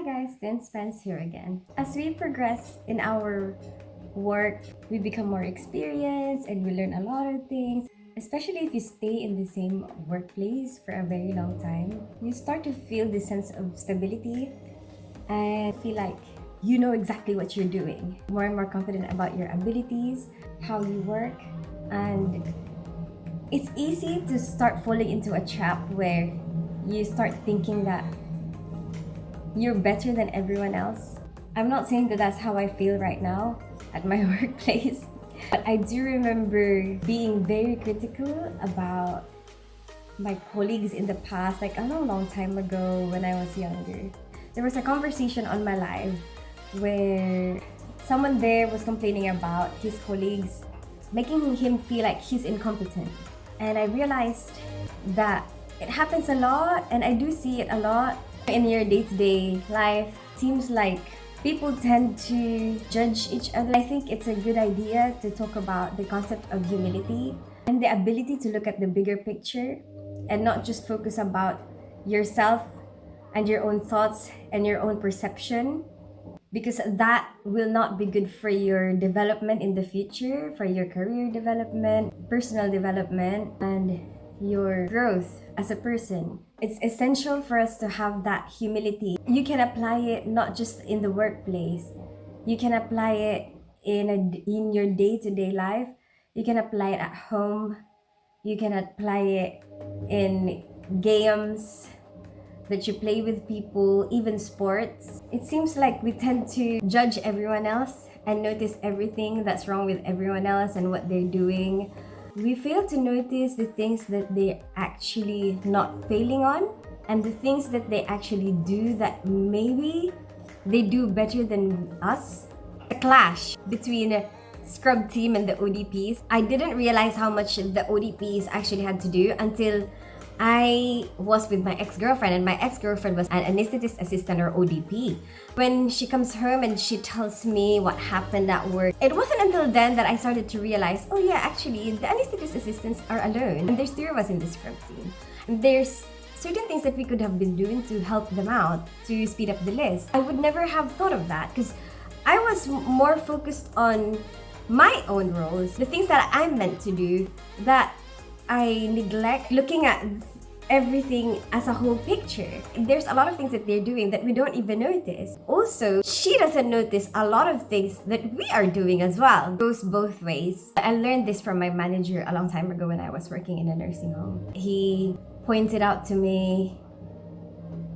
guys, Din Spence here again. As we progress in our work, we become more experienced and we learn a lot of things. Especially if you stay in the same workplace for a very long time, you start to feel this sense of stability and feel like you know exactly what you're doing. More and more confident about your abilities, how you work, and it's easy to start falling into a trap where you start thinking that you're better than everyone else. I'm not saying that that's how I feel right now at my workplace, but I do remember being very critical about my colleagues in the past, like a long time ago when I was younger. There was a conversation on my live where someone there was complaining about his colleagues, making him feel like he's incompetent. And I realized that it happens a lot, and I do see it a lot in your day-to-day life. Seems like people tend to judge each other. I think it's a good idea to talk about the concept of humility and the ability to look at the bigger picture and not just focus about yourself and your own thoughts and your own perception, because that will not be good for your development in the future, for your career development, personal development, and your growth as a person. It's essential for us to have that humility. You can apply it not just in the workplace. You can apply it in your day-to-day life. You can apply it at home. You can apply it in games that you play with people, even sports. It seems like we tend to judge everyone else and notice everything that's wrong with everyone else and what they're doing. We fail to notice the things that they're actually not failing on and the things that they actually do that maybe they do better than us. The clash between a scrub team and the ODPs. I didn't realize how much the ODPs actually had to do until I was with my ex-girlfriend, and my ex-girlfriend was an anesthetist assistant or ODP. When she comes home and she tells me what happened at work, it wasn't until then that I started to realize, oh yeah, actually, the anesthetist assistants are alone. And there's three of us in the scrub team. And there's certain things that we could have been doing to help them out, to speed up the list. I would never have thought of that because I was more focused on my own roles, the things that I'm meant to do, that I neglect looking at everything as a whole picture. There's a lot of things that they're doing that we don't even notice. Also, she doesn't notice a lot of things that we are doing as well. It goes both ways. I learned this from my manager a long time ago when I was working in a nursing home. He pointed out to me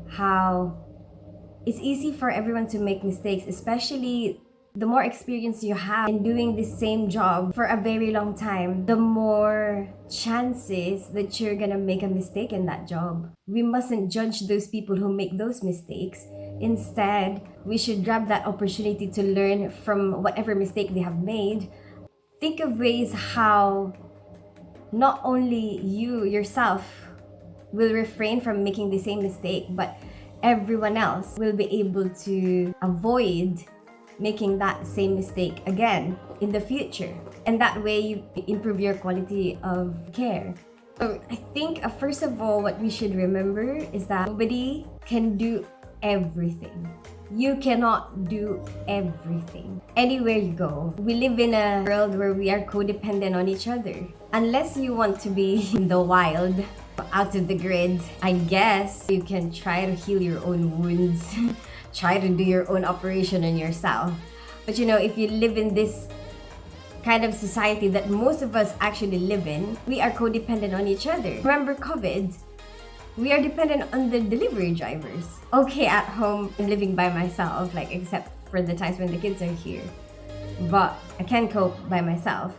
how it's easy for everyone to make mistakes, especially the more experience you have in doing the same job for a very long time, the more chances that you're gonna make a mistake in that job. We mustn't judge those people who make those mistakes. Instead, we should grab that opportunity to learn from whatever mistake they have made. Think of ways how not only you yourself will refrain from making the same mistake, but everyone else will be able to avoid making that same mistake again in the future. And that way you improve your quality of care. So I think first of all, what we should remember is that nobody can do everything. You cannot do everything. Anywhere you go, we live in a world where we are codependent on each other. Unless you want to be in the wild, out of the grid, I guess you can try to heal your own wounds. Try to do your own operation on yourself. But if you live in this kind of society that most of us actually live in, we are codependent on each other. Remember COVID? We are dependent on the delivery drivers. Okay, at home, I'm living by myself, except for the times when the kids are here. But I can cope by myself.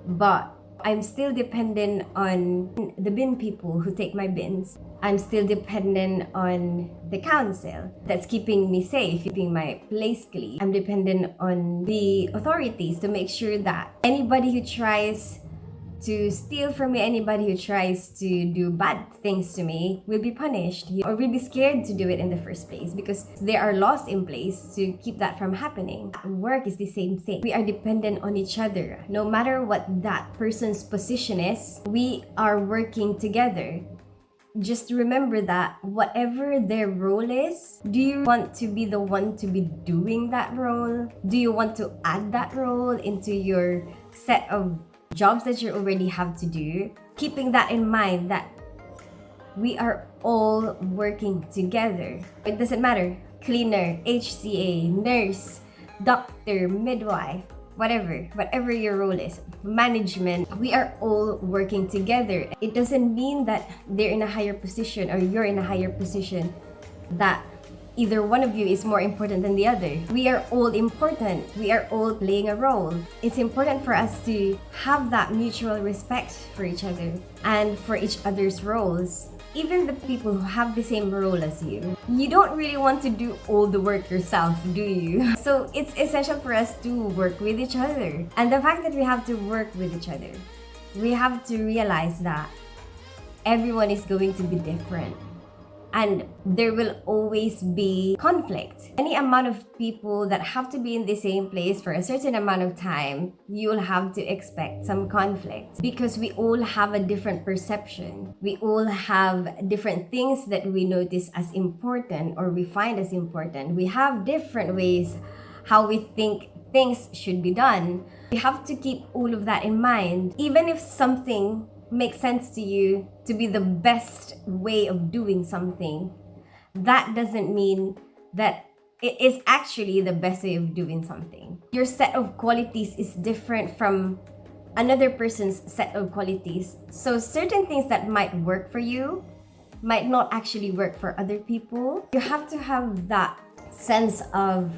But I'm still dependent on the bin people who take my bins. I'm still dependent on the council that's keeping me safe, keeping my place clean. I'm dependent on the authorities to make sure that anybody who tries to steal from me, anybody who tries to do bad things to me will be punished or will be scared to do it in the first place because there are laws in place to keep that from happening. Work is the same thing. We are dependent on each other. No matter what that person's position is, we are working together. just remember that whatever their role is, do you want to be the one to be doing that role? Do you want to add that role into your set of jobs that you already have to do? Keeping that in mind, that we are all working together. It doesn't matter. Cleaner, HCA, nurse, doctor, midwife, whatever your role is, management, we are all working together. It doesn't mean that they're in a higher position or you're in a higher position, that either one of you is more important than the other. We are all important. We are all playing a role. It's important for us to have that mutual respect for each other and for each other's roles. Even the people who have the same role as you, you don't really want to do all the work yourself, do you? So it's essential for us to work with each other. And the fact that we have to work with each other, we have to realize that everyone is going to be different. And there will always be conflict. Any amount of people that have to be in the same place for a certain amount of time, you'll have to expect some conflict, because we all have a different perception. We all have different things that we notice as important or we find as important. We have different ways how we think things should be done. We have to keep all of that in mind. Even if something makes sense to you to be the best way of doing something, that doesn't mean that it is actually the best way of doing something. Your set of qualities is different from another person's set of qualities. So certain things that might work for you might not actually work for other people. You have to have that sense of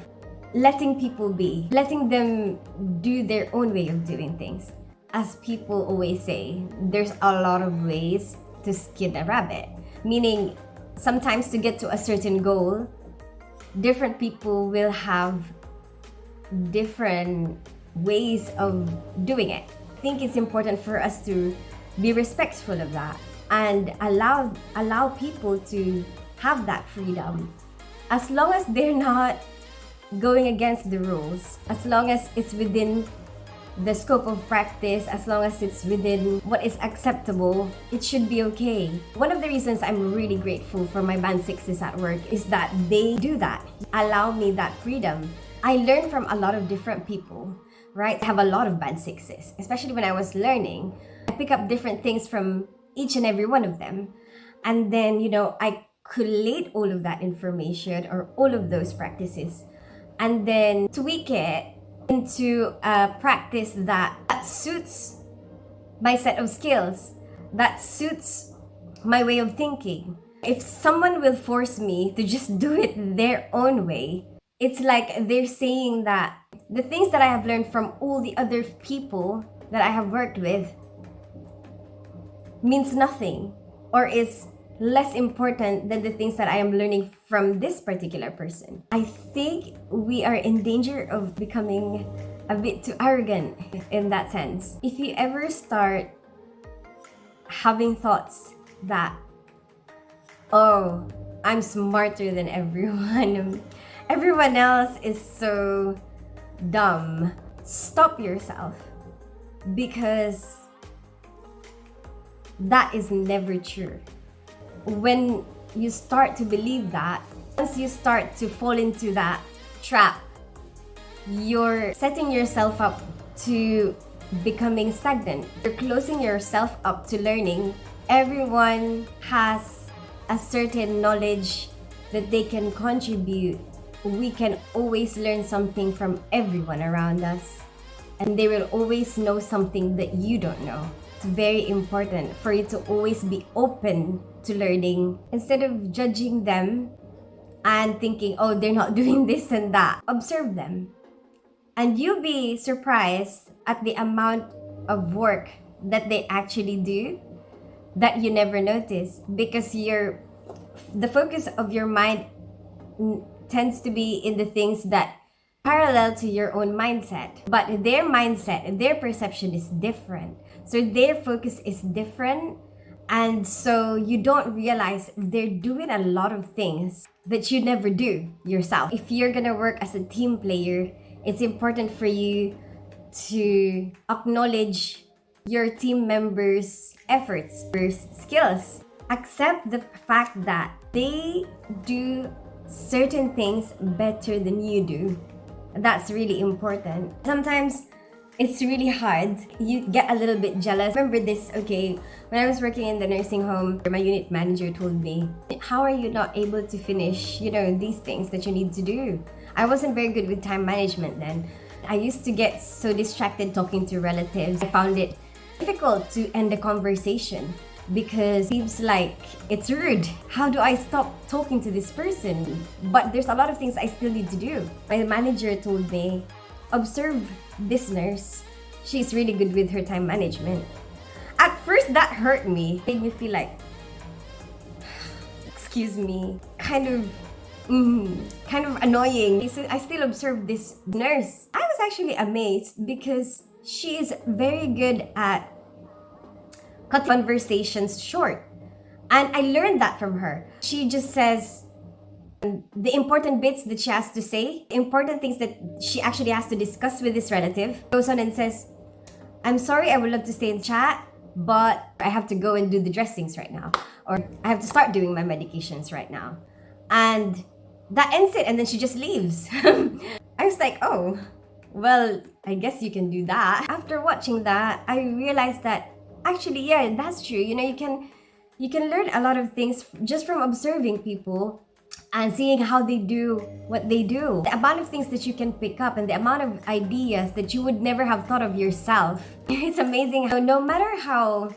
letting people be, letting them do their own way of doing things. As people always say, there's a lot of ways to skin a rabbit. Meaning, sometimes to get to a certain goal, different people will have different ways of doing it. I think it's important for us to be respectful of that and allow people to have that freedom. As long as they're not going against the rules, as long as it's within the scope of practice, as long as it's within what is acceptable, it should be okay. One of the reasons I'm really grateful for my band sixes at work is that they do that, allow me that freedom. I learn from a lot of different people, right? I have a lot of band sixes, especially when I was learning. I pick up different things from each and every one of them. And then, I collate all of that information or all of those practices and then tweak it into a practice that suits my set of skills, that suits my way of thinking. If someone will force me to just do it their own way, it's like they're saying that the things that I have learned from all the other people that I have worked with means nothing or is less important than the things that I am learning from this particular person. I think we are in danger of becoming a bit too arrogant in that sense. If you ever start having thoughts that, oh, I'm smarter than everyone, everyone else is so dumb, stop yourself, because that is never true. When you start to believe that, once you start to fall into that trap, you're setting yourself up to becoming stagnant. You're closing yourself up to learning. Everyone has a certain knowledge that they can contribute. We can always learn something from everyone around us, and they will always know something that you don't know. It's very important for you to always be open to learning instead of judging them and thinking, oh, they're not doing this and that. Observe them. And you'll be surprised at the amount of work that they actually do that you never notice, because the focus of your mind tends to be in the things that parallel to your own mindset. But their mindset, their perception is different. So their focus is different. And so you don't realize they're doing a lot of things that you never do yourself. If you're gonna work as a team player, it's important for you to acknowledge your team members' efforts, their skills. Accept the fact that they do certain things better than you do. That's really important. Sometimes it's really hard. You get a little bit jealous. Remember this, okay, when I was working in the nursing home, my unit manager told me, how are you not able to finish, these things that you need to do? I wasn't very good with time management then. I used to get so distracted talking to relatives. I found it difficult to end a conversation because it seems like it's rude. How do I stop talking to this person? But there's a lot of things I still need to do. My manager told me, observe this nurse. She's really good with her time management. At first, that hurt me. It made me feel like, excuse me, kind of annoying. So I still observe this nurse. I was actually amazed because she is very good at cut conversations short. And I learned that from her. She just says the important bits that she has to say, important things that she actually has to discuss with this relative. Goes on and says, I'm sorry, I would love to stay in chat, but I have to go and do the dressings right now. Or I have to start doing my medications right now. And that ends it, and then she just leaves. I was like, oh, well, I guess you can do that. After watching that, I realized that actually, yeah, that's true. You can learn a lot of things just from observing people and seeing how they do what they do. The amount of things that you can pick up and the amount of ideas that you would never have thought of yourself. It's amazing how no matter how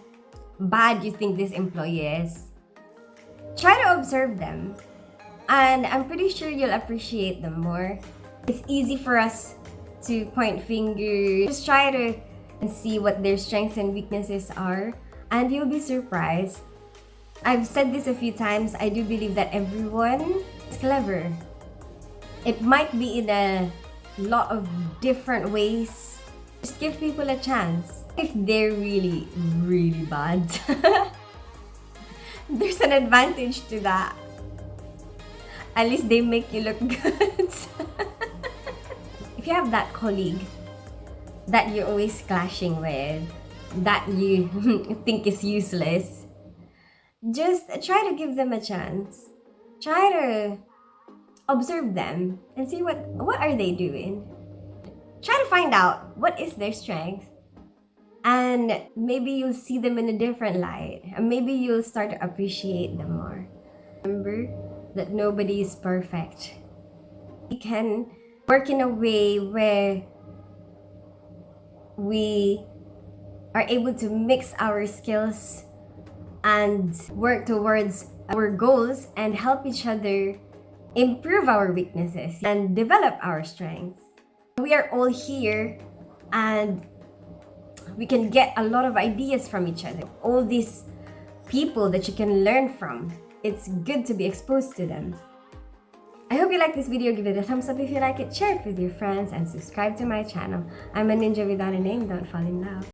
bad you think this employee is, try to observe them. And I'm pretty sure you'll appreciate them more. It's easy for us to point fingers. Just try to see what their strengths and weaknesses are, and you'll be surprised. I've said this a few times, I do believe that everyone is clever. It might be in a lot of different ways. Just give people a chance. If they're really, really bad, there's an advantage to that. At least they make you look good. If you have that colleague that you're always clashing with, that you think is useless, just try to give them a chance. Try to observe them and see what are they doing. Try to find out what is their strength, and maybe you'll see them in a different light, and maybe you'll start to appreciate them more. Remember that nobody is perfect. We can work in a way where we are able to mix our skills and work towards our goals and help each other improve our weaknesses and develop our strengths. We are all here and we can get a lot of ideas from each other. All these people that you can learn from, it's good to be exposed to them. I hope you like this video. Give it a thumbs up if you like it, share it with your friends, and subscribe to my channel. I'm a ninja without a name. Don't fall in love.